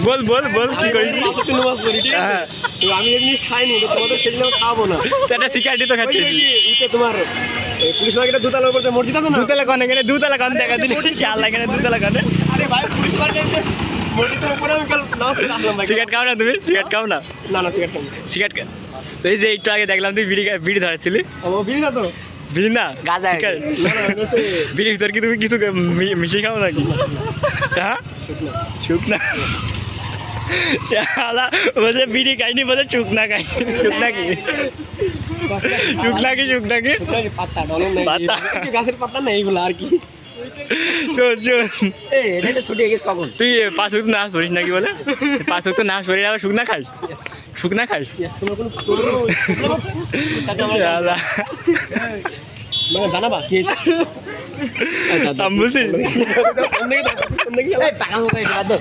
বল বল বল কি করিস? নামাজ পড়ি, ঠিক আছে? হ্যাঁ। তো আমি এমনি খাইনি, তো তোমাদের সেদিন আমি খাবো না। তো একটা সিগারেটই তো ওই খাচ্ছিস। যে ইতে তোমার পুলিশ মার্কেটের দুতলার উপর যে মসজিদ আছে না? দুতলা কনে এখানে দুতলা কনে দেখা দিলি খেয়াল লাগে না দুতলা কনে। আরে ভাই, পুলিশ মার্কেটের মসজিদের উপরে আমি কাল নামাজ পড়ে আসলাম ভাই। সিগারেট খাও না তুমি? সিগারেট খাও না? না না, সিগারেট খাবো না। সিগারেট তো এই যে একটু আগে দেখলাম তুই বিড়ি ধরেছিলি। আমার বিড়ি না তো। বিড়ি না গাঁজা সিগারেট। না না, এটা হচ্ছে বিড়ির ভিতর কি তুমি কিছু মিশিয়ে খাও নাকি? হ্যাঁ শুকনা। শুকনা শালা বলছে বিড়ি খাইনি, বলে শুকনা খাই। শুকনা কি? শুকনা কি? শুকনা কি? শুকনা কি? পাতা, ডলন নাই। পাতা। এই গাছের পাতা না এইগুলো আর কি। শোন শোন, এটা তো ছুটে গেছে কখন? তুই 5 ওয়াক্ত নামাজ পড়িস নাকি বলে? 5 ওয়াক্ত নামাজ পড়ি আবার শুকনা খাস? শুকনা খাস? Yes, তোমার কোনো শালা মানে জানাবা কি হয়েছে? আমি বলছি অন্য কি এই পাকা মুখে এটা বাদ দে।